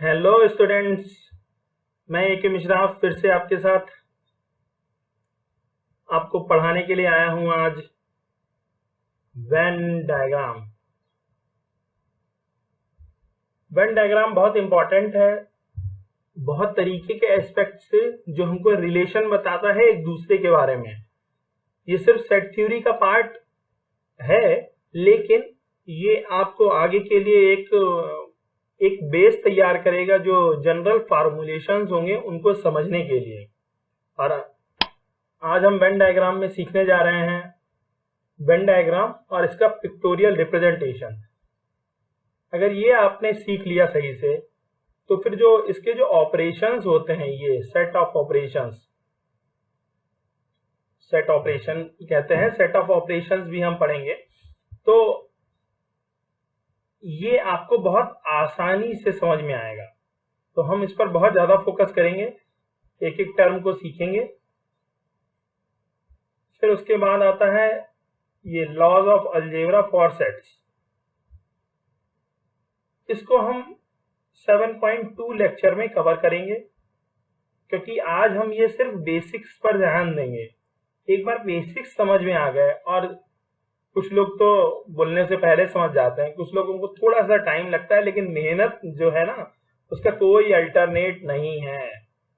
Hello students, मैं A K. Mishra फिर से आपके साथ आपको पढ़ाने के लिए आया हूं आज वेन डायग्राम। वेन डायग्राम बहुत इंपॉर्टेंट है, बहुत तरीके के एस्पेक्ट से जो हमको रिलेशन बताता है एक दूसरे के बारे में। ये सिर्फ सेट थ्योरी का पार्ट है, लेकिन ये आपको आगे के लिए एक बेस तैयार करेगा जो जनरल फार्मूलेशंस होंगे उनको समझने के लिए। और आज हम वेन डायग्राम में सीखने जा रहे हैं वेन डायग्राम और इसका पिक्टोरियल रिप्रेजेंटेशन। अगर ये आपने सीख लिया सही से तो फिर जो इसके जो ऑपरेशंस होते हैं, ये set of operations, set operation कहते हैं, सेट ऑफ ऑपरेशंस भी हम पढ़ेंगे तो ये आपको बहुत आसानी से समझ में आएगा। तो हम इस पर बहुत ज्यादा फोकस करेंगे, एक एक टर्म को सीखेंगे। फिर उसके बाद आता है ये laws of algebra for sets. इसको हम 7.2 लेक्चर में कवर करेंगे, क्योंकि आज हम ये सिर्फ बेसिक्स पर ध्यान देंगे। एक बार बेसिक्स समझ में आ गए, और कुछ लोग तो बोलने से पहले समझ जाते हैं, कुछ लोगों को थोड़ा सा टाइम लगता है, लेकिन मेहनत जो है ना उसका कोई अल्टरनेट नहीं है।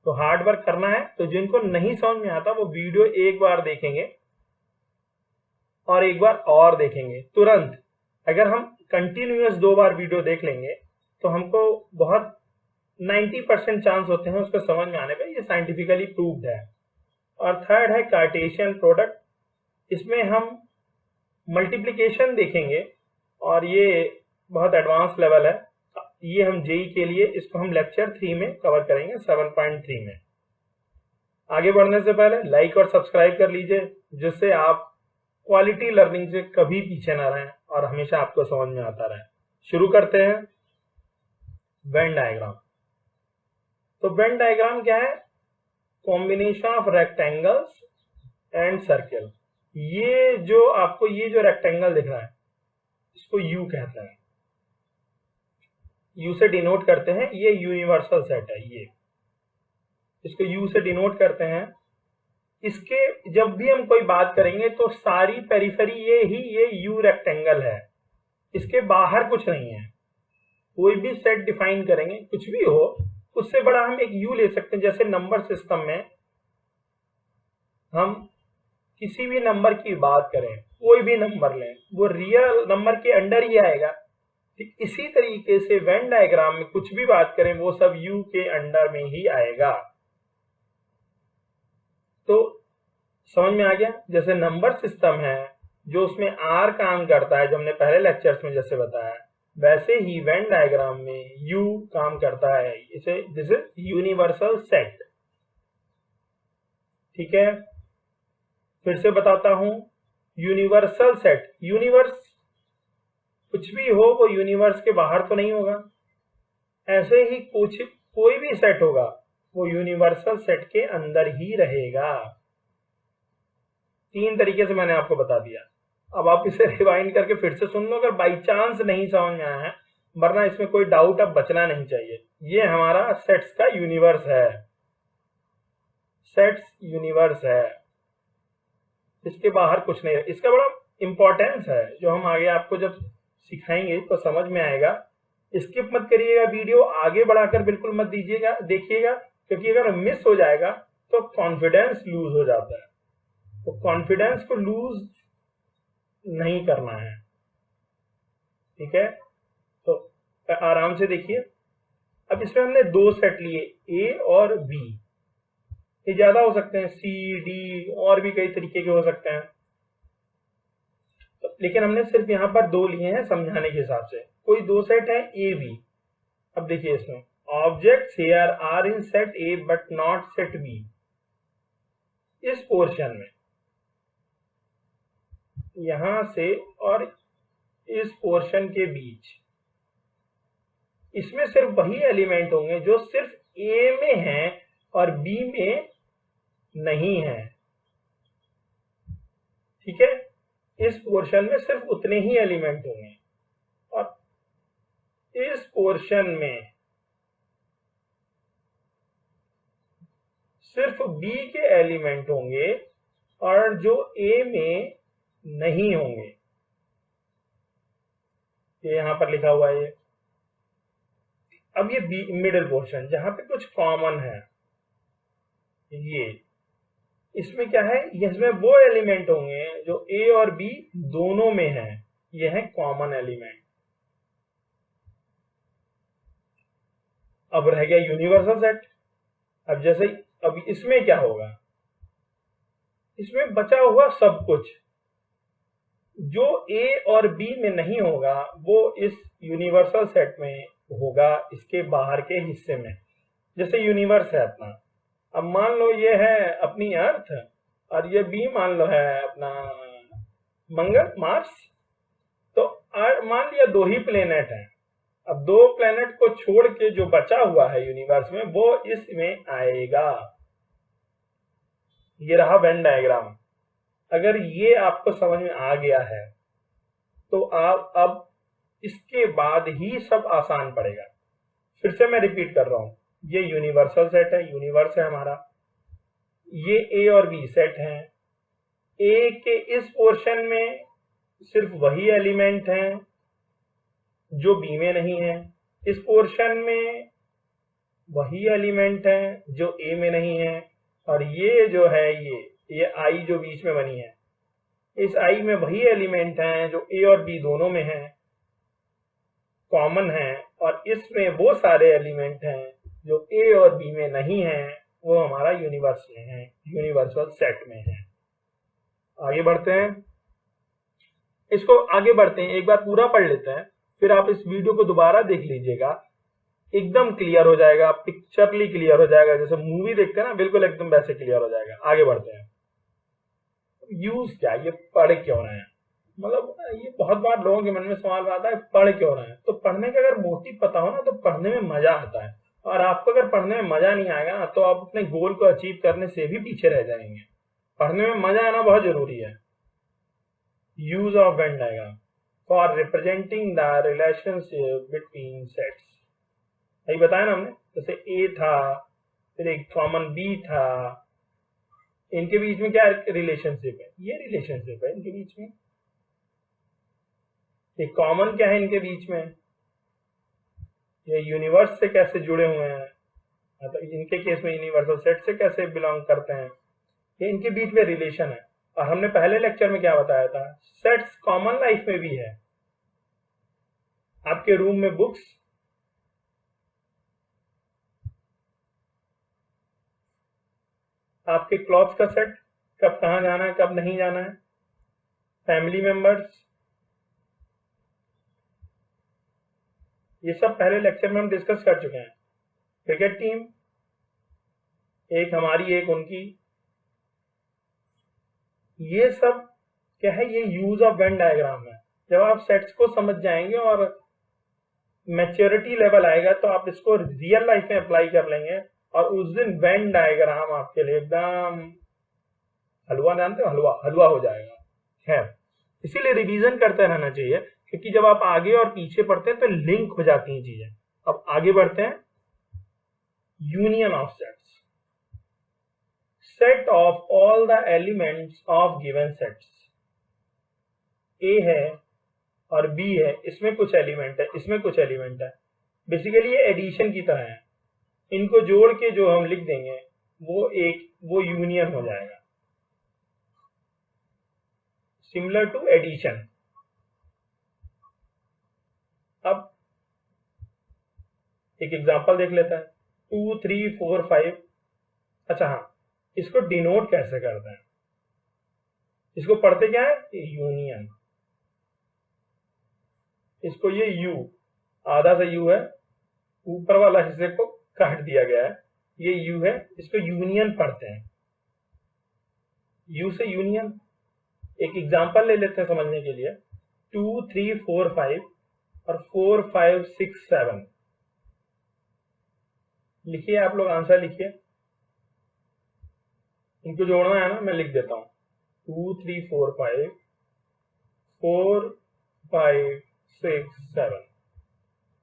तो हार्ड वर्क करना है। तो जिनको नहीं समझ में आता वो वीडियो एक बार देखेंगे और एक बार और देखेंगे तुरंत। अगर हम कंटिन्यूअस 2 बार वीडियो देख लेंगे तो हमको बहुत 90% चांस होते हैं उसको समझ में आने पे, ये साइंटिफिकली प्रूव्ड है। और थर्ड है कार्टेशियन प्रोडक्ट। इसमें हम मल्टीप्लिकेशन देखेंगे और ये बहुत एडवांस लेवल है। ये हम जेई के लिए इसको हम लेक्चर 3 में कवर करेंगे, 7.3 में। आगे बढ़ने से पहले लाइक और सब्सक्राइब कर लीजिए, जिससे आप क्वालिटी लर्निंग से कभी पीछे ना रहें और हमेशा आपको समझ में आता रहे। शुरू करते हैं वेन डायग्राम। तो वेन डायग्राम क्या है? Combination of rectangles and circle. ये जो आपको ये जो रेक्टेंगल दिख रहा है इसको यू कहते हैं, यू से डिनोट करते हैं। ये यूनिवर्सल सेट है, ये इसको यू से डिनोट करते हैं। इसके जब भी हम कोई बात करेंगे तो सारी पेरिफेरी ये यू रेक्टेंगल है, इसके बाहर कुछ नहीं है। कोई भी सेट डिफाइन करेंगे, कुछ भी हो, उससे बड़ा हम एक यू ले सकते हैं। जैसे नंबर सिस्टम में हम किसी भी नंबर की बात करें, कोई भी नंबर लें, वो रियल नंबर के अंडर ही आएगा। इसी तरीके से वेन डायग्राम में कुछ भी बात करें वो सब यू के अंडर में ही आएगा। तो समझ में आ गया? जैसे नंबर सिस्टम है जो उसमें आर काम करता है, जो हमने पहले लेक्चर्स में जैसे बताया, वैसे ही वेन डायग्राम में यू काम करता है। इसे दिस इज यूनिवर्सल सेट। ठीक है, फिर से बताता हूं, यूनिवर्सल सेट, यूनिवर्स कुछ भी हो वो यूनिवर्स के बाहर तो नहीं होगा। ऐसे ही कुछ कोई भी सेट होगा वो यूनिवर्सल सेट के अंदर ही रहेगा। 3 तरीके से मैंने आपको बता दिया। अब आप इसे रिवाइंड करके फिर से सुन लो अगर बाई चांस नहीं समझ में आया है, वरना इसमें कोई डाउट अब बचना नहीं चाहिए। ये हमारा सेट्स का यूनिवर्स है, सेट्स यूनिवर्स है, इसके बाहर कुछ नहीं है। इसका बड़ा इंपॉर्टेंस है, जो हम आगे आपको जब सिखाएंगे तो समझ में आएगा। स्किप मत करिएगा, वीडियो आगे बढ़ाकर बिल्कुल मत दीजिएगा, देखिएगा, क्योंकि अगर मिस हो जाएगा तो कॉन्फिडेंस लूज हो जाता है। तो कॉन्फिडेंस को लूज नहीं करना है, ठीक है? तो आराम से देखिए। अब इसमें हमने 2 सेट लिए, ए और बी। ये ज्यादा हो सकते हैं, सी डी और भी कई तरीके के हो सकते हैं, लेकिन हमने सिर्फ यहाँ पर 2 लिए हैं समझाने के हिसाब से। कोई 2 सेट है ए बी। अब देखिए इसमें objects here are in set A but not set B. इस पोर्शन में यहां से और इस पोर्शन के बीच, इसमें सिर्फ वही एलिमेंट होंगे जो सिर्फ ए में हैं और बी में नहीं है। ठीक है, इस पोर्शन में सिर्फ उतने ही एलिमेंट होंगे और इस पोर्शन में सिर्फ बी के एलिमेंट होंगे और जो ए में नहीं होंगे। ये यहां पर लिखा हुआ है। अब ये बी मिडिल पोर्शन जहां पे कुछ कॉमन है, ये इसमें क्या है, इसमें वो एलिमेंट होंगे जो ए और बी दोनों में है। ये है कॉमन एलिमेंट। अब रह गया यूनिवर्सल सेट। अब जैसे अब इसमें क्या होगा, इसमें बचा हुआ सब कुछ जो ए और बी में नहीं होगा वो इस यूनिवर्सल सेट में होगा, इसके बाहर के हिस्से में। जैसे यूनिवर्स है अपना, अब मान लो ये है अपनी अर्थ और ये बी मान लो है अपना मंगल मार्स। तो मान लिया दो ही प्लेनेट हैं। अब दो प्लेनेट को छोड़ के जो बचा हुआ है यूनिवर्स में वो इसमें आएगा। ये रहा वेन डायग्राम। अगर ये आपको समझ में आ गया है तो आप अब इसके बाद ही सब आसान पड़ेगा। फिर से मैं रिपीट कर रहा हूं, ये यूनिवर्सल सेट है, यूनिवर्स है हमारा। ये ए और बी सेट है। ए के इस पोर्शन में सिर्फ वही एलिमेंट हैं जो बी में नहीं है। इस पोर्शन में वही एलिमेंट हैं जो ए में नहीं है। और ये जो है ये आई जो बीच में बनी है, इस आई में वही एलिमेंट हैं जो ए और बी दोनों में हैं, कॉमन है। और इसमें वो सारे एलिमेंट हैं जो ए और बी में नहीं हैं, वो हमारा यूनिवर्स में है, यूनिवर्सल सेट में है। आगे बढ़ते हैं, इसको आगे बढ़ते हैं, एक बार पूरा पढ़ लेते हैं, फिर आप इस वीडियो को दोबारा देख लीजिएगा, एकदम क्लियर हो जाएगा, पिक्चरली क्लियर हो जाएगा। जैसे मूवी देखते हैं ना, बिल्कुल एकदम वैसे क्लियर हो जाएगा। आगे बढ़ते हैं। यूज क्या, ये पढ़ क्यों रहे हैं, मतलब ये बहुत बार लोगों के मन में सवाल आता है पढ़ क्यों रहे हैं। तो पढ़ने का अगर मोटिव पता हो ना तो पढ़ने में मजा आता है। और आपको अगर पढ़ने में मजा नहीं आएगा ना तो आप अपने गोल को अचीव करने से भी पीछे रह जाएंगे। पढ़ने में मजा आना बहुत जरूरी है। Use of Venn diagram for representing the relationship between sets. यही बताया ना हमने, जैसे ए था, फिर एक कॉमन बी था, इनके बीच में क्या रिलेशनशिप है, ये रिलेशनशिप है इनके बीच में। एक कॉमन क्या है इनके बीच में, ये यूनिवर्स से कैसे जुड़े हुए हैं, मतलब इनके केस में यूनिवर्सल सेट से कैसे बिलोंग करते हैं, ये इनके बीच में रिलेशन है। और हमने पहले लेक्चर में क्या बताया था, सेट्स कॉमन लाइफ में भी है। आपके रूम में बुक्स, आपके क्लॉथ्स का सेट, कब कहां जाना है कब नहीं जाना है, फैमिली मेंबर्स, ये सब पहले लेक्चर में हम डिस्कस कर चुके हैं। क्रिकेट टीम, एक हमारी एक उनकी, ये सब क्या है, ये यूज ऑफ वेन डायग्राम है। जब आप सेट्स को समझ जाएंगे और मैच्योरिटी लेवल आएगा तो आप इसको रियल लाइफ में अप्लाई कर लेंगे और उस दिन वेन डायग्राम आपके लिए एकदम हलवा, जानते हो हलवा, हलवा हो जाएगा है। इसीलिए रिवीजन करते रहना चाहिए, क्योंकि जब आप आगे और पीछे पढ़ते हैं तो लिंक हो जाती हैं चीजें। अब आगे बढ़ते हैं, union of sets, set of all the elements of given sets. A है और बी है, इसमें कुछ एलिमेंट है, इसमें कुछ एलिमेंट है। बेसिकली ये एडिशन की तरह है, इनको जोड़ के जो हम लिख देंगे वो यूनियन हो जाएगा, सिमिलर टू एडिशन। अब एक एग्जांपल देख लेते हैं, 2 3 4 5। अच्छा हाँ, इसको डिनोट कैसे करते हैं, इसको पढ़ते क्या है, यूनियन। इसको ये यू, आधा से यू है, ऊपर वाला हिस्से को काट दिया गया है, ये यू है, इसको यूनियन पढ़ते हैं, यू से यूनियन। एक एग्जांपल ले लेते हैं समझने के लिए, 2 3 4 5 और 4 5 6 7। लिखिए आप लोग, आंसर लिखिए, इनको जोड़ना है ना, मैं लिख देता हूं, 2 3 4 5 4 5 6 7।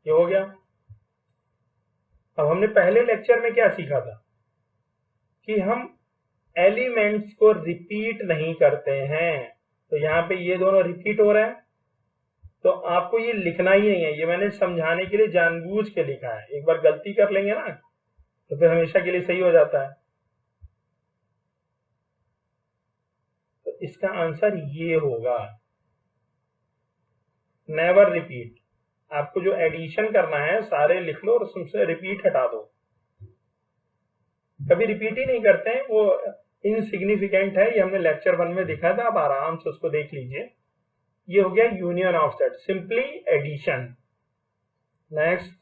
ये हो गया। अब हमने पहले लेक्चर में क्या सीखा था कि हम एलिमेंट्स को रिपीट नहीं करते हैं। तो यहाँ पे ये दोनों रिपीट हो रहे हैं, तो आपको ये लिखना ही नहीं है, ये मैंने समझाने के लिए जानबूझ के लिखा है। एक बार गलती कर लेंगे ना तो फिर हमेशा के लिए सही हो जाता है। तो इसका आंसर ये होगा, नेवर रिपीट। आपको जो एडिशन करना है सारे लिख लो और उसमें रिपीट हटा दो। कभी रिपीट ही नहीं करते हैं, वो इनसिग्निफिकेंट है। ये हमने लेक्चर 1 में देखा था, आप आराम से उसको देख लीजिए। ये हो गया union of set, simply addition. Next,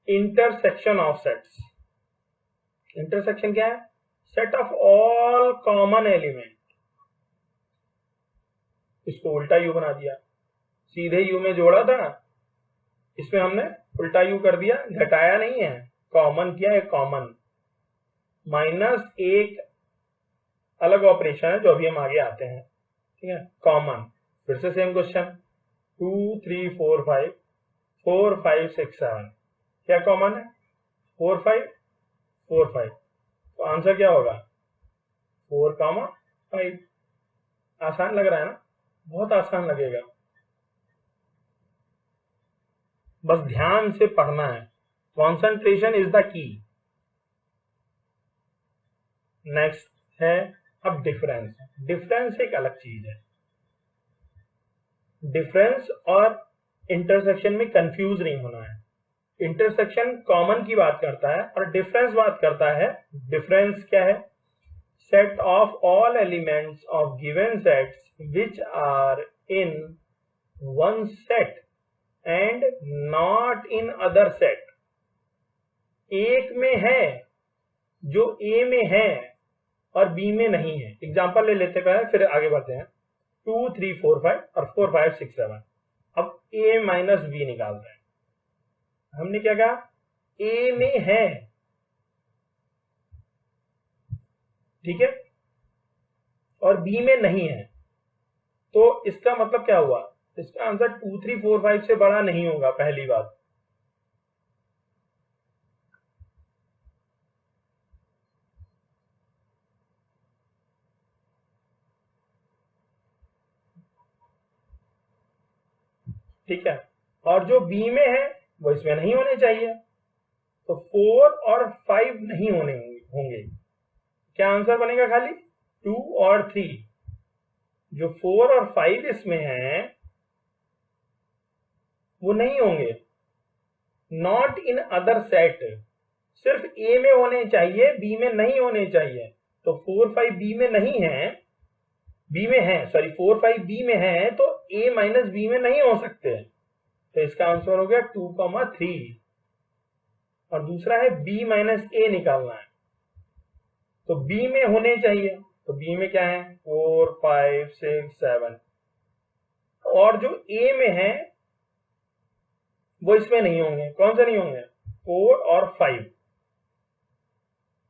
intersection of sets. Intersection क्या है? Set of all common element. इसको उल्टा यू बना दिया, सीधे यू में जोड़ा था, इसमें हमने उल्टा यू कर दिया, घटाया नहीं है, कॉमन किया है, कॉमन माइनस एक अलग ऑपरेशन है जो अभी हम आगे आते हैं, ठीक है। कॉमन, फिर से सेम क्वेश्चन, 2 3 4 5 4 5 6 7, क्या कॉमन है? 4 5 4 5, तो आंसर क्या होगा? 4, 5। आसान लग रहा है ना? बहुत आसान लगेगा, बस ध्यान से पढ़ना है। Concentration is the key. Next है अब डिफरेंस। डिफरेंस एक अलग चीज है। डिफरेंस और इंटरसेक्शन में कंफ्यूज नहीं होना है। इंटरसेक्शन कॉमन की बात करता है और डिफरेंस बात करता है, डिफरेंस क्या है? Set of all elements of given sets which are in one set and not in other set. एक में है जो ए में है और बी में नहीं है। एग्जांपल ले लेते हैं, फिर आगे बढ़ते हैं। 2 3 4 5 और 4 5 6 7। अब ए माइनस बी निकाल रहे हैं। हमने क्या कहा? ए में है, ठीक है, और बी में नहीं है। तो इसका मतलब क्या हुआ? इसका आंसर 2 3 4 5 से बड़ा नहीं होगा, पहली बात। ठीक है, और जो बी में है वो इसमें नहीं होने चाहिए, तो 4 और 5 नहीं होंगे। क्या आंसर बनेगा? खाली 2 और 3। जो 4 और 5 इसमें है वो नहीं होंगे। नॉट इन अदर सेट, सिर्फ ए में होने चाहिए, बी में नहीं होने चाहिए। तो 4 5 बी में नहीं है, बी में है, सॉरी 4 5 बी में है, तो ए माइनस बी में नहीं हो सकते। तो इसका आंसर हो गया 2, 3। और दूसरा है बी माइनस ए निकालना है, तो बी में होने चाहिए। तो बी में क्या है? 4 5 6 7, और जो ए में है वो इसमें नहीं होंगे। कौन से नहीं होंगे? 4 और 5।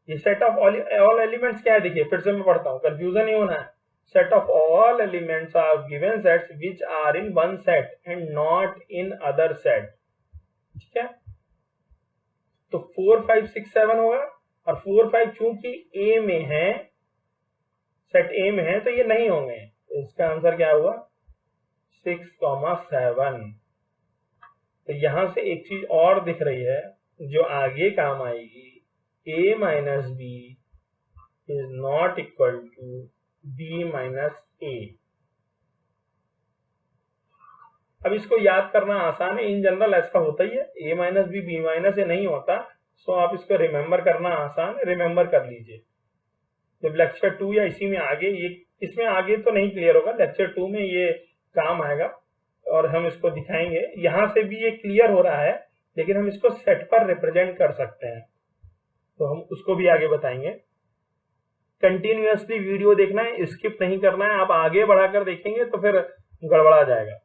ये सेट ऑफ ऑल एलिमेंट्स क्या है? देखिए फिर से मैं पढ़ता हूं, कंफ्यूजन नहीं होना है। Set of all elements of given sets which are in one set and not in other set, ठीक है। तो 4 5 6 7 होगा, और 4 5 चूंकि ए में है, सेट ए में है, तो ये नहीं होंगे। तो इसका आंसर क्या हुआ? 6, 7। तो यहां से एक चीज और दिख रही है जो आगे काम आएगी। A minus B is not equal to B minus A. अब इसको याद करना आसान है, इन जनरल ऐसा होता ही है, ए माइनस बी माइनस ए नहीं होता। सो आप इसको रिमेंबर करना आसान है, रिमेंबर कर लीजिए। जब लेक्चर 2 या इसी में आगे, ये इसमें आगे तो नहीं क्लियर होगा, लेक्चर 2 में ये काम आएगा और हम इसको दिखाएंगे। यहां से भी ये क्लियर हो रहा है, लेकिन हम इसको सेट पर रिप्रेजेंट कर सकते हैं, तो हम उसको भी आगे बताएंगे। कंटिन्यूअसली वीडियो देखना है, स्किप नहीं करना है। आप आगे बढ़ाकर देखेंगे तो फिर गड़बड़ा जाएगा।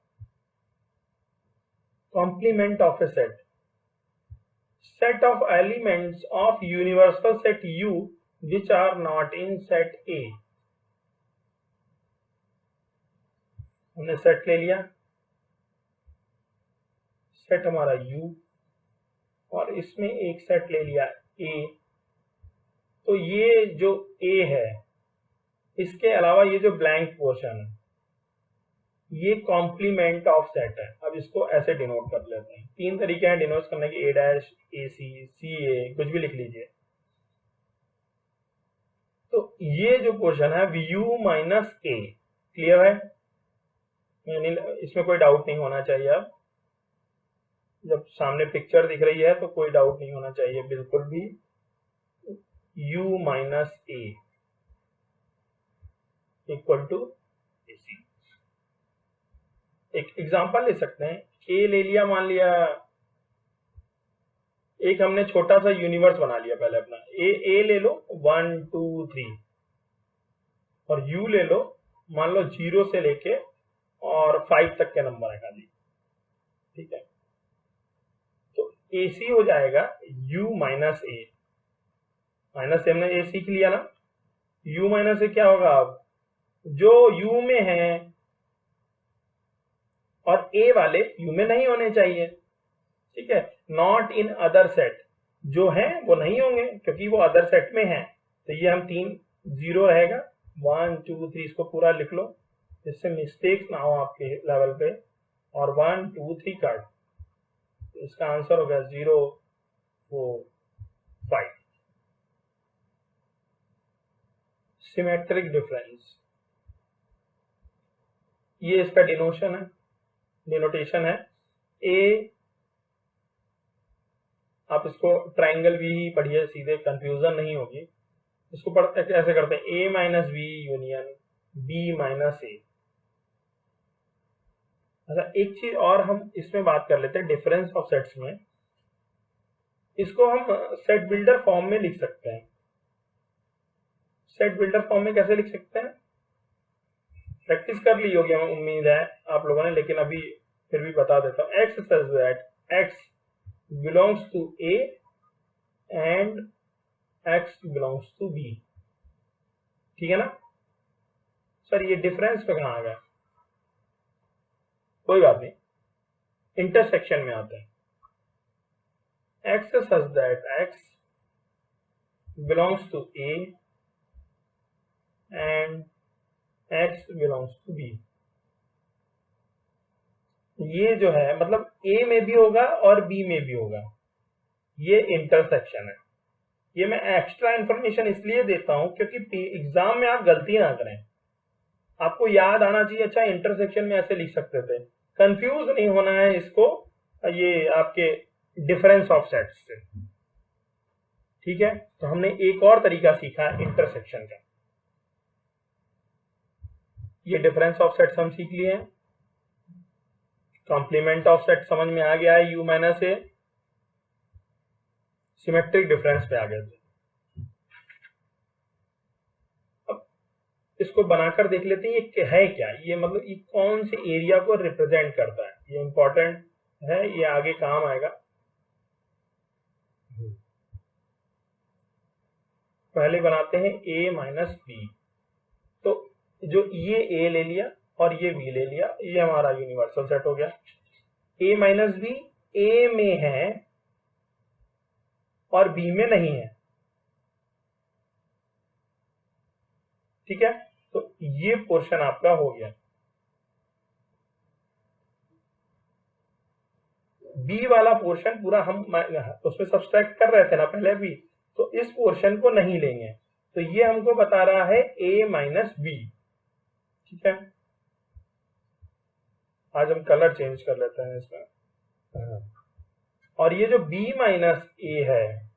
Complement of a set, set of elements of universal set U which are not in set A। हमने सेट ले लिया, सेट हमारा U, और इसमें एक सेट ले लिया A। तो ये जो ए है, इसके अलावा ये जो ब्लैंक पोर्शन है, ये कॉम्प्लीमेंट ऑफ सेट है। अब इसको ऐसे डिनोट कर लेते हैं। तीन तरीके हैं डिनोट करने के, ए डैश, ए सी, सी ए, कुछ भी लिख लीजिए। तो ये जो पोर्शन है यू माइनस ए, क्लियर है? यानी इसमें कोई डाउट नहीं होना चाहिए। अब जब सामने पिक्चर दिख रही है तो कोई डाउट नहीं होना चाहिए बिल्कुल भी। u minus A equal to A C. एक एग्जांपल ले सकते हैं। ए ले लिया, मान लिया एक हमने छोटा सा यूनिवर्स बना लिया पहले अपना। ए ले लो 1 2 3 और यू ले लो, मान लो 0 से लेके और 5 तक के नंबर है खाली, ठीक है? तो ए सी हो जाएगा u माइनस ए। माइनस से हमने ए सीख लिया ना, u माइनस ए क्या होगा? अब जो u में है और a वाले u में नहीं होने चाहिए, ठीक है? नॉट इन अदर सेट, जो है वो नहीं होंगे क्योंकि वो अदर सेट में है। तो ये हम 3 0 रहेगा, 1 2 3 इसको पूरा लिख लो जिससे मिस्टेक्स ना हो आपके लेवल पे। और 1 2 3 काट, इसका आंसर होगा 0 4 5। सिमेट्रिक डिफरेंस, ये इसका डिनोटेशन है। ए, आप इसको ट्राइंगल भी पढ़िए, सीधे कंफ्यूजन नहीं होगी। इसको ऐसे करते हैं, A minus B union B minus A. अच्छा, एक चीज और हम इसमें बात कर लेते हैं डिफरेंस ऑफ सेट्स में। इसको हम सेट बिल्डर फॉर्म में लिख सकते हैं। सेट बिल्डर फॉर्म में कैसे लिख सकते हैं? प्रैक्टिस कर ली होगी हमें उम्मीद है आप लोगों ने, लेकिन अभी फिर भी बता देता हूं। X such that x belongs to A and x belongs to B, ठीक है ना? सर ये डिफरेंस पे कहां आ गया? कोई बात नहीं, इंटरसेक्शन में आते हैं। X such that x belongs to A and x belongs to b। ये जो है मतलब a में भी होगा और b में भी होगा, ये इंटरसेक्शन है। ये मैं एक्स्ट्रा इंफॉर्मेशन इसलिए देता हूं क्योंकि एग्जाम में आप गलती ना करें, आपको याद आना चाहिए। अच्छा, इंटरसेक्शन में ऐसे लिख सकते थे, कंफ्यूज नहीं होना है इसको ये आपके डिफरेंस ऑफ सेट्स से, ठीक है? तो हमने एक और तरीका सीखा इंटरसेक्शन का। ये डिफरेंस ऑफ सेट्स हम सीख लिए हैं। कॉम्प्लीमेंट ऑफ सेट समझ में आ गया है, u माइनस ए। सिमेट्रिक डिफरेंस पे आ गए थे। अब इसको बनाकर देख लेते हैं ये है क्या। ये मतलब ये कौन से एरिया को रिप्रेजेंट करता है, ये इंपॉर्टेंट है, ये आगे काम आएगा। पहले बनाते हैं a माइनस बी। तो जो ये a ले लिया और ये b ले लिया, ये हमारा यूनिवर्सल सेट हो गया। a माइनस बी a में है और b में नहीं है, ठीक है? तो ये पोर्शन आपका हो गया। b वाला पोर्शन पूरा हम उसमें सब्सट्रैक्ट कर रहे थे ना पहले भी, तो इस पोर्शन को नहीं लेंगे। तो ये हमको बता रहा है a माइनस बी, ठीक है? आज हम कलर चेंज कर लेते हैं इसमें। और ये जो b माइनस ए है,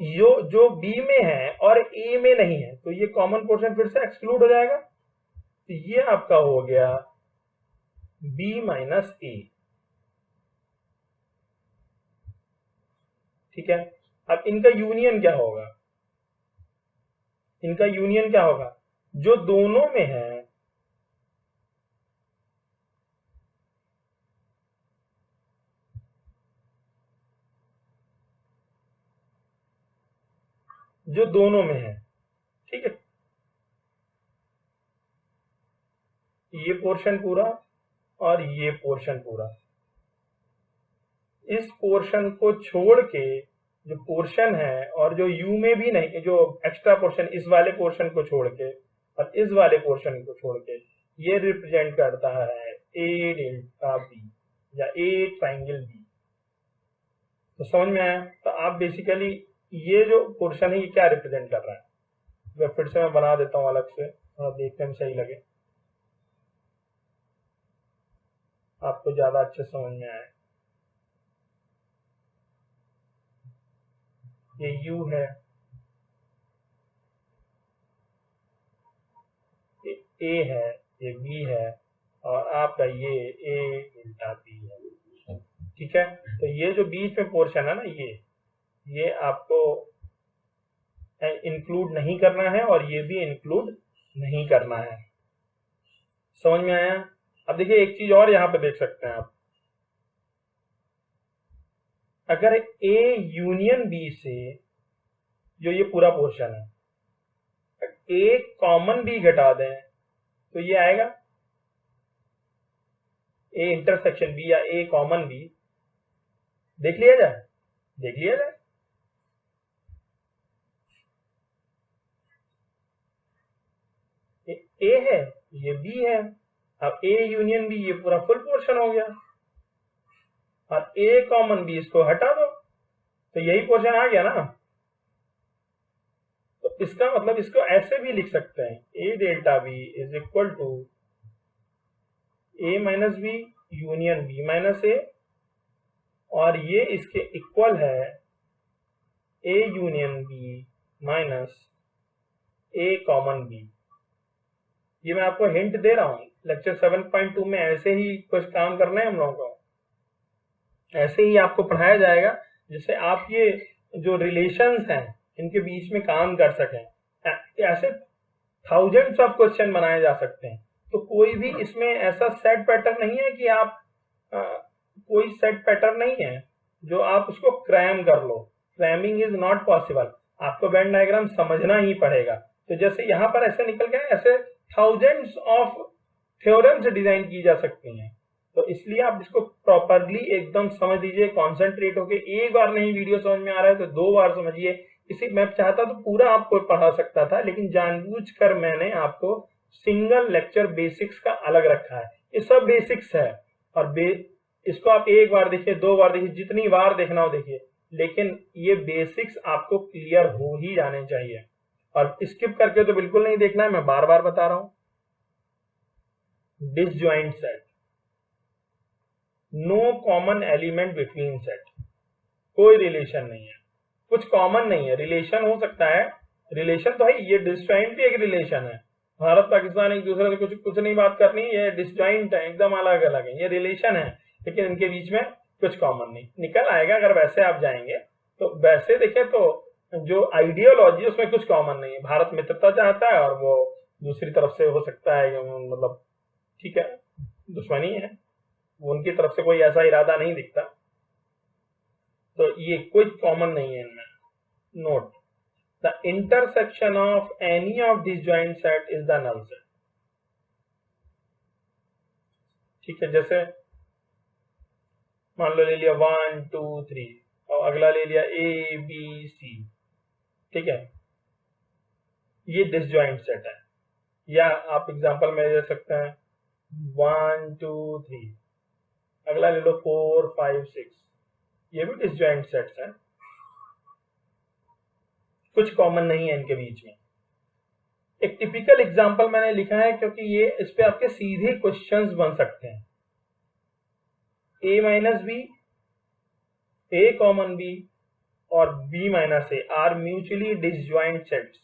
जो b में है और a में नहीं है, तो ये कॉमन पोर्शन फिर से एक्सक्लूड हो जाएगा। तो ये आपका हो गया b माइनस ए, ठीक है? अब इनका यूनियन क्या होगा? इनका यूनियन क्या होगा? जो दोनों में है, जो दोनों में है, ठीक है? ये पोर्शन पूरा और ये पोर्शन पूरा, इस पोर्शन को छोड़ के जो पोर्शन है और जो यू में भी नहीं, जो एक्स्ट्रा पोर्शन इस वाले पोर्शन को छोड़ के और इस वाले पोर्शन को छोड़ के, ये रिप्रेजेंट करता है ए डेल्टा बी या ए ट्राइंगल बी। तो समझ में आया? तो आप बेसिकली ये जो पोर्शन है ये क्या रिप्रेजेंट कर रहा है, फिर से मैं बना देता हूं अलग से, थोड़ा देखने में सही लगे, आपको ज्यादा अच्छे समझ में आए। ये U है, ये A है, ये B है, और आपका ये A डेल्टा B है। ठीक है, तो ये जो बीच में पोर्शन है ना, ये आपको इंक्लूड नहीं करना है और ये भी इंक्लूड नहीं करना है। समझ में आया? अब देखिए एक चीज और यहाँ पे देख सकते हैं आप, अगर A यूनियन B से जो ये पूरा पोर्शन है, A कॉमन B घटा दें तो ये आएगा A इंटरसेक्शन B या A कॉमन B। देख लिया जाए, देख लिया जाए। A है, ये B है, अब A यूनियन B ये पूरा फुल पोर्शन हो गया, और A कॉमन B इसको हटा दो तो यही पोर्शन आ गया ना। तो इसका मतलब इसको ऐसे भी लिख सकते हैं, A delta B is equal to A minus B union B minus A, और ये इसके इक्वल है A union B minus A common B। ये मैं आपको हिंट दे रहा हूं, लेक्चर 7.2 में ऐसे ही कुछ काम करना है हम लोगों को, ऐसे ही आपको पढ़ाया जाएगा जिससे आप ये जो रिलेशंस हैं इनके बीच में काम कर सकें। ऐसे थाउजेंड्स ऑफ क्वेश्चन बनाए जा सकते हैं, तो कोई भी इसमें ऐसा सेट पैटर्न नहीं है कि आप कोई सेट पैटर्न नहीं है जो आप उसको क्रैम कर लो। क्रैमिंग इज नॉट पॉसिबल, आपको वेन डायग्राम समझना ही पड़ेगा। तो जैसे यहाँ पर ऐसे निकल गए, ऐसे थाउजेंड्स ऑफ थ्योरम्स डिजाइन की जा सकती हैं। तो इसलिए आप इसको प्रॉपरली एकदम समझ लीजिए, कॉन्सेंट्रेट होके। एक बार नहीं वीडियो समझ में आ रहा है तो 2 बार समझिए। इसी मैं चाहता तो पूरा आपको पढ़ा सकता था, लेकिन जानबूझकर मैंने आपको सिंगल लेक्चर बेसिक्स का अलग रखा है। ये सब बेसिक्स है, और इसको आप एक बार देखिए, 2 बार देखिए, जितनी बार देखना हो देखिए, लेकिन ये बेसिक्स आपको क्लियर हो ही जाने चाहिए। और स्किप करके तो बिल्कुल नहीं देखना है, मैं बार बार बता रहा हूं। Disjoint set, no common element between set, कोई रिलेशन नहीं है, कुछ कॉमन नहीं है। रिलेशन हो सकता है, रिलेशन तो है, ये डिसजॉइंट भी एक रिलेशन है। भारत पाकिस्तान एक दूसरे से कुछ नहीं बात करनी, ये डिसजॉइंट है, एकदम अलग अलग है, ये रिलेशन है, लेकिन इनके बीच में कुछ कॉमन नहीं निकल आएगा अगर वैसे आप जाएंगे। तो वैसे देखें तो जो आइडियोलॉजी उसमें कुछ कॉमन नहीं है। भारत मित्रता चाहता है और वो दूसरी तरफ से हो सकता है, मतलब ठीक है, दुश्मनी है, उनकी तरफ से कोई ऐसा इरादा नहीं दिखता। तो ये कोई कॉमन नहीं है इनमें। Note, the intersection of any of disjoint set is the null set. ठीक है, जैसे मान लो ले लिया 1 2 3 और अगला ले लिया A B C, ठीक है, ये डिसजॉइंट सेट है। या आप एग्जांपल में ले सकते हैं 1 2 3, अगला ले लो 4 5 6, ये भी डिसजॉइंट सेट्स हैं, कुछ कॉमन नहीं है इनके बीच में। एक टिपिकल एग्जांपल मैंने लिखा है क्योंकि ये इस पे आपके सीधे क्वेश्चंस बन सकते हैं। A minus B, A common B और B minus A are mutually disjoint sets.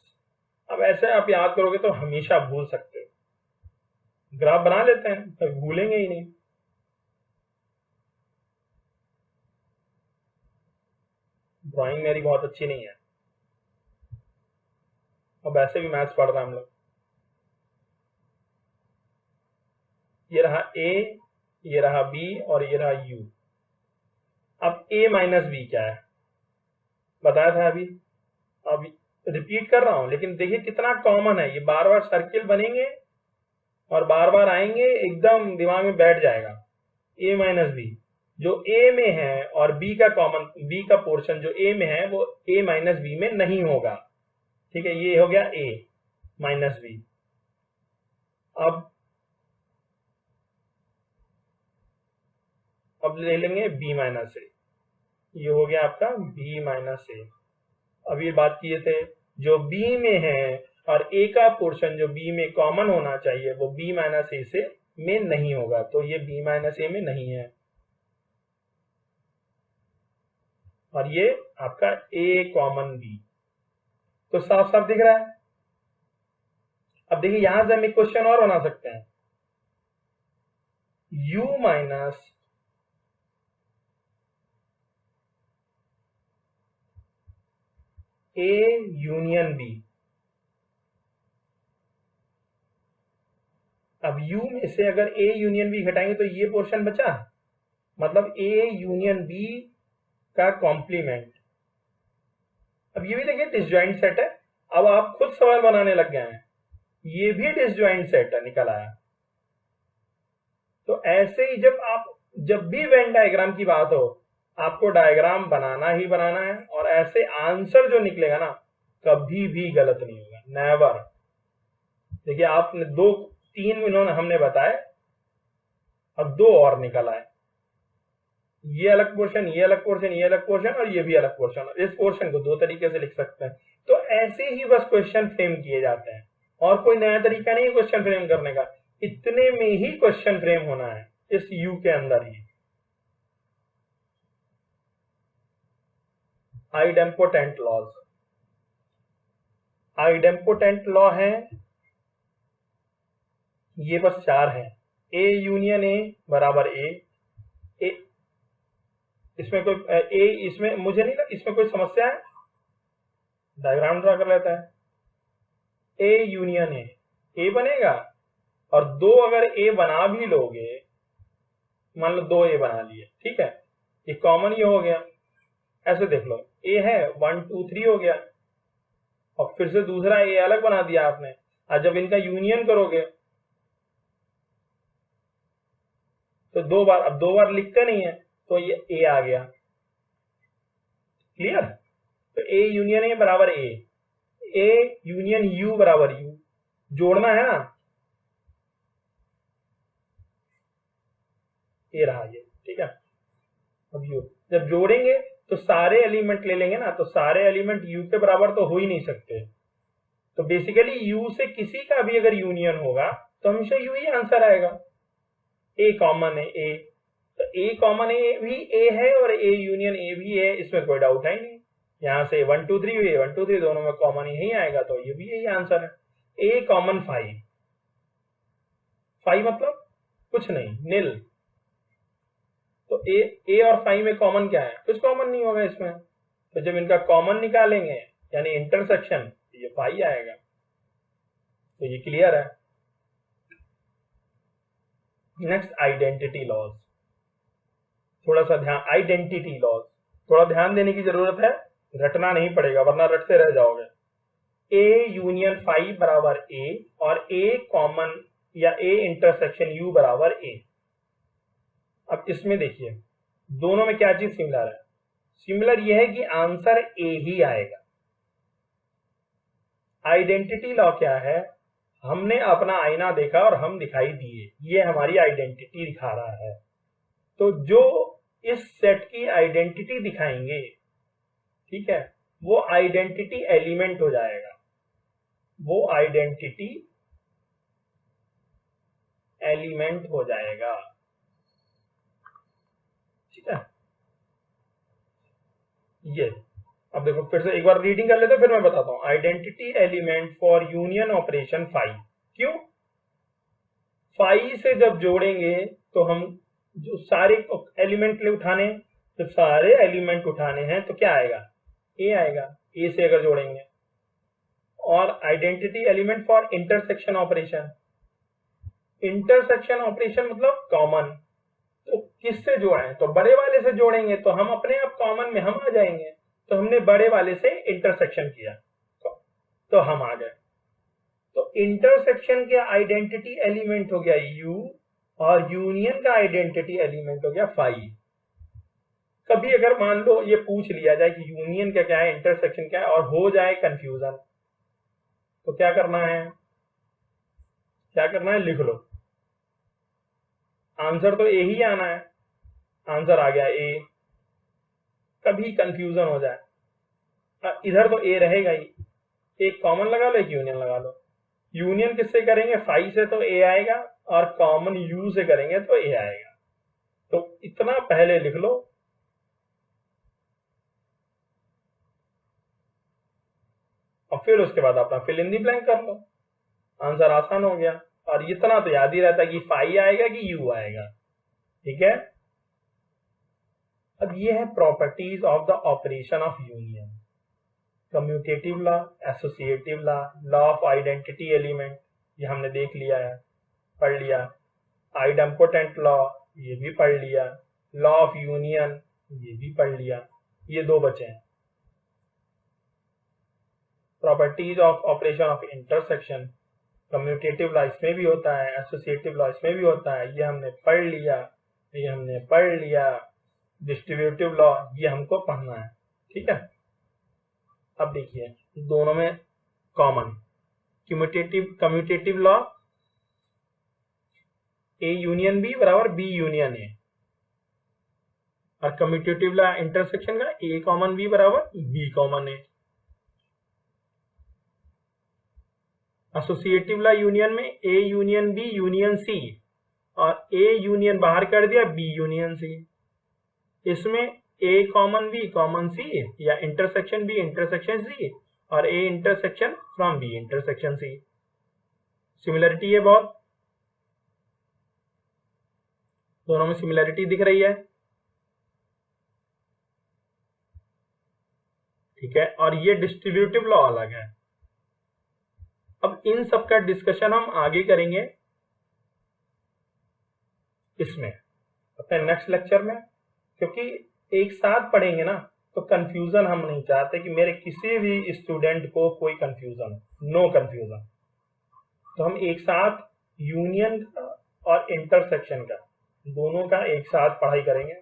अब ऐसे आप याद करोगे तो हमेशा भूल सकते हो। ग्राफ बना लेते हैं तो भूलेंगे ही नहीं। ड्राइंग मेरी बहुत अच्छी नहीं है, और वैसे भी मैथ्स पढ़ रहे हैं हम लोग। ये रहा A, ये रहा B और ये रहा U। अब A माइनस B क्या है बताया था अभी, अब रिपीट कर रहा हूं, लेकिन देखिए कितना कॉमन है। ये बार बार सर्किल बनेंगे और बार बार आएंगे, एकदम दिमाग में बैठ जाएगा। A माइनस B, जो ए में है और बी का पोर्शन जो ए में है वो ए माइनस बी में नहीं होगा। ठीक है, ये हो गया ए माइनस बी। अब ले लेंगे बी माइनस ए, ये हो गया आपका बी माइनस ए। अब ये बात किए थे जो बी में है और ए का पोर्शन जो बी में कॉमन होना चाहिए वो बी माइनस ए से में नहीं होगा, तो ये बी माइनस ए में नहीं है और ये आपका ए कॉमन बी। तो साफ साफ दिख रहा है। अब देखिए यहां से हम एक क्वेश्चन और बना सकते हैं, u minus A union B. अब u में से अगर a यूनियन b घटाएंगे तो ये पोर्शन बचा, मतलब a यूनियन b का कॉम्प्लीमेंट। अब ये भी देखिए डिसजॉइंट सेट है। अब आप खुद सवाल बनाने लग गए हैं, ये भी डिसजॉइंट सेट है निकल आया। तो ऐसे ही जब भी वेन डायग्राम की बात हो आपको डायग्राम बनाना ही बनाना है, और ऐसे आंसर जो निकलेगा ना कभी भी गलत नहीं होगा, नेवर। देखिए आपने 2-3 इन्होंने हमने बताए, अब 2 और निकल आए, ये अलग पोर्शन, ये अलग पोर्शन, ये अलग पोर्शन और ये भी अलग पोर्शन। इस पोर्शन को 2 तरीके से लिख सकते हैं। तो ऐसे ही बस क्वेश्चन फ्रेम किए जाते हैं, और कोई नया तरीका नहीं क्वेश्चन फ्रेम करने का, इतने में ही क्वेश्चन फ्रेम होना है इस यू के अंदर ही। आइडेम्पोटेंट लॉज, आइडेम्पोटेंट लॉ है ये बस 4 है। ए यूनियन ए बराबर ए, इसमें कोई ए, इसमें मुझे नहीं लगा इसमें कोई समस्या है, डायग्राम ड्रा कर लेता है। ए यूनियन ए बनेगा, और 2 अगर ए बना भी लोगे, मान लो 2 ए बना लिए, ठीक है, ये कॉमन ये हो गया। ऐसे देख लो ए है 1 2 3 हो गया, और फिर से दूसरा ए अलग बना दिया आपने, और जब इनका यूनियन करोगे तो 2 बार, अब 2 बार लिखते नहीं है तो ये ए आ गया। क्लियर? तो ए यूनियन ए बराबर ए यूनियन यू बराबर यू, जोड़ना है ना, ये रहा ये, ठीक है। अब यू जब जोड़ेंगे तो सारे एलिमेंट ले लेंगे ना, तो सारे एलिमेंट यू के बराबर तो हो ही नहीं सकते। तो बेसिकली यू से किसी का भी अगर यूनियन होगा तो हमेशा यू ही आंसर आएगा। ए कॉमन है ए, तो ए कॉमन ए भी ए है और ए यूनियन ए भी है, इसमें कोई डाउट है ही नहीं। यहां से 1 2 3 हुई, 1 2 3 दोनों में कॉमन यही आएगा, तो ये भी यही आंसर है। ए कॉमन 5 मतलब कुछ नहीं, नील। तो ए और 5 में कॉमन क्या है? कुछ कॉमन नहीं होगा इसमें। तो जब इनका कॉमन निकालेंगे यानी इंटरसेक्शन, ये 5 आएगा। तो ये क्लियर है। नेक्स्ट आइडेंटिटी लॉज, थोड़ा सा ध्यान, आइडेंटिटी लॉज थोड़ा ध्यान देने की जरूरत है, रटना नहीं पड़ेगा वरना रटते रह जाओगे। ए यूनियन 5 बराबर ए, और ए कॉमन या ए इंटरसेक्शन यू बराबर ए। अब इसमें देखिए दोनों में क्या चीज सिमिलर है? सिमिलर यह है कि आंसर ए ही आएगा। आइडेंटिटी लॉ क्या है? हमने अपना आईना देखा और हम दिखाई दिए, ये हमारी आइडेंटिटी दिखा रहा है। तो जो इस सेट की आइडेंटिटी दिखाएंगे, ठीक है, वो आइडेंटिटी एलिमेंट हो जाएगा, वो आइडेंटिटी एलिमेंट हो जाएगा, ठीक है। ये अब देखो फिर से एक बार रीडिंग कर लेते फिर मैं बताता हूं। Identity element for union operation 5। क्यों? 5 से जब जोड़ेंगे तो हम जो सारे एलिमेंट उठाने, जब सारे एलिमेंट उठाने हैं तो क्या आएगा? ए आएगा, ए से अगर जोड़ेंगे। और identity element for intersection operation, intersection operation मतलब कॉमन, तो किससे जोड़ें? तो बड़े वाले से जोड़ेंगे तो हम अपने आप कॉमन में हम आ जाएंगे। तो हमने बड़े वाले से इंटरसेक्शन किया तो हम आ गए। तो इंटरसेक्शन का आइडेंटिटी एलिमेंट हो गया यू, और यूनियन का आइडेंटिटी एलिमेंट हो गया 5। कभी अगर मान लो ये पूछ लिया जाए कि यूनियन का क्या है, इंटरसेक्शन क्या है, और हो जाए कंफ्यूजन, तो क्या करना है, लिख लो। आंसर तो ए ही आना है, आंसर आ गया ए। कभी कंफ्यूजन हो जाए, इधर तो ए रहेगा ही, एक कॉमन लगा लो, एक यूनियन लगा लो। यूनियन किससे करेंगे, फाई से, तो ए आएगा, और कॉमन यू से करेंगे तो ए आएगा। तो इतना पहले लिख लो, और फिर उसके बाद अपना फिल इन दी ब्लैंक कर लो, आंसर आसान हो गया। और इतना तो याद ही रहता है कि फाई आएगा कि यू आएगा। ठीक है, अब ये है properties of the operation of union. Commutative law, associative law, law of identity element, ये हमने देख लिया है, पढ़ लिया। आइडेम्पोटेंट लॉ, ये भी पढ़ लिया। लॉ ऑफ यूनियन, ये भी पढ़ लिया। ये दो बचे हैं। Properties of operation of intersection, commutative law इसमें भी होता है, एसोसिएटिव लॉ इसमें भी होता है, ये हमने पढ़ लिया, ये हमने पढ़ लिया। डिस्ट्रीब्यूटिव लॉ ये हमको पढ़ना है। ठीक है, अब देखिए दोनों में common, commutative law A union B बराबर बी यूनियन ए, और कम्यूटेटिव लॉ इंटरसेक्शन का ए कॉमन बी बराबर B common A. Associative law union में A union B union C, और ए यूनियन बाहर कर दिया बी यूनियन सी। इसमें A common B common C, या इंटरसेक्शन बी इंटरसेक्शन सी, और A intersection from B intersection C. Similarity है बहुत, दोनों में सिमिलरिटी दिख रही है। ठीक है, और ये डिस्ट्रीब्यूटिव लॉ अलग है। अब इन सब का डिस्कशन हम आगे करेंगे इसमें अपने नेक्स्ट लेक्चर में, क्योंकि एक साथ पढ़ेंगे ना तो कंफ्यूजन हम नहीं चाहते कि मेरे किसी भी स्टूडेंट को कोई कंफ्यूजन, नो कंफ्यूजन। तो हम एक साथ यूनियन का और इंटरसेक्शन का, दोनों का एक साथ पढ़ाई करेंगे।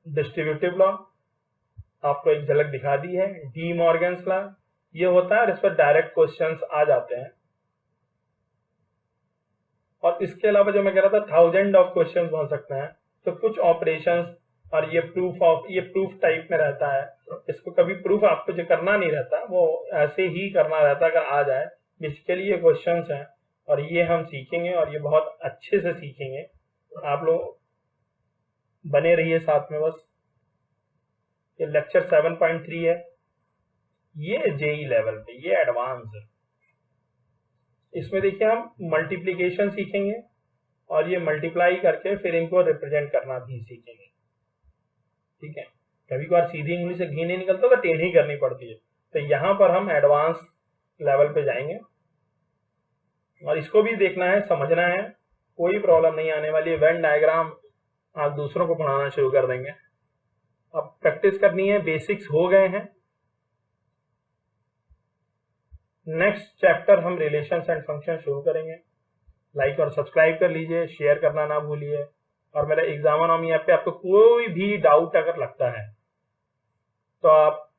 डिस्ट्रीब्यूटिव लॉ आपको एक झलक दिखा दी है, डी मॉर्गन्स लॉ ये होता है, इस पर डायरेक्ट क्वेश्चंस आ जाते हैं। और इसके अलावा जो मैं कह रहा था 1000 ऑफ क्वेश्चंस बन सकते हैं। तो कुछ ऑपरेशंस, और ये प्रूफ टाइप में रहता है, इसको कभी प्रूफ आपको जो करना नहीं रहता, वो ऐसे ही करना रहता है अगर आ जाए। बेसिकली ये क्वेश्चंस हैं, और ये हम सीखेंगे, और ये बहुत अच्छे से सीखेंगे। आप लोग बने रहिए साथ में बस। ये लेक्चर 7.3 है, ये जेई लेवल पे, ये एडवांस है। इसमें देखिए हम मल्टीप्लीकेशन सीखेंगे, और ये मल्टीप्लाई करके फिर इनको रिप्रेजेंट करना भी सीखेंगे। ठीक है, कभी कभार सीधी उंगली से घी नहीं निकलता तो टेढ़ी करनी पड़ती है, तो यहाँ पर हम एडवांस लेवल पे जाएंगे, और इसको भी देखना है, समझना है, कोई प्रॉब्लम नहीं आने वाली है। वेन डायग्राम आप दूसरों को पढ़ाना शुरू कर देंगे। अब प्रैक्टिस करनी है, बेसिक्स हो गए हैं। नेक्स्ट चैप्टर हम रिलेशंस एंड फंक्शन शुरू करेंगे। लाइक और सब्सक्राइब कर लीजिए, शेयर करना ना भूलिए। और मेरा एग्जामोनॉमी ऐप पे आपको कोई भी डाउट अगर लगता है तो आप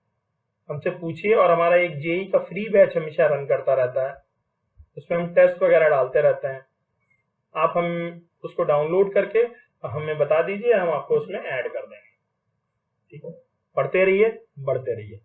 हमसे पूछिए। और हमारा एक जेई का फ्री बैच हमेशा रन करता रहता है, उसमें हम टेस्ट वगैरह डालते रहते हैं। आप हम उसको डाउनलोड करके हमें बता दीजिए, हम आपको उसमें ऐड कर देंगे। ठीक है, पढ़ते रहिए, बढ़ते रहिए।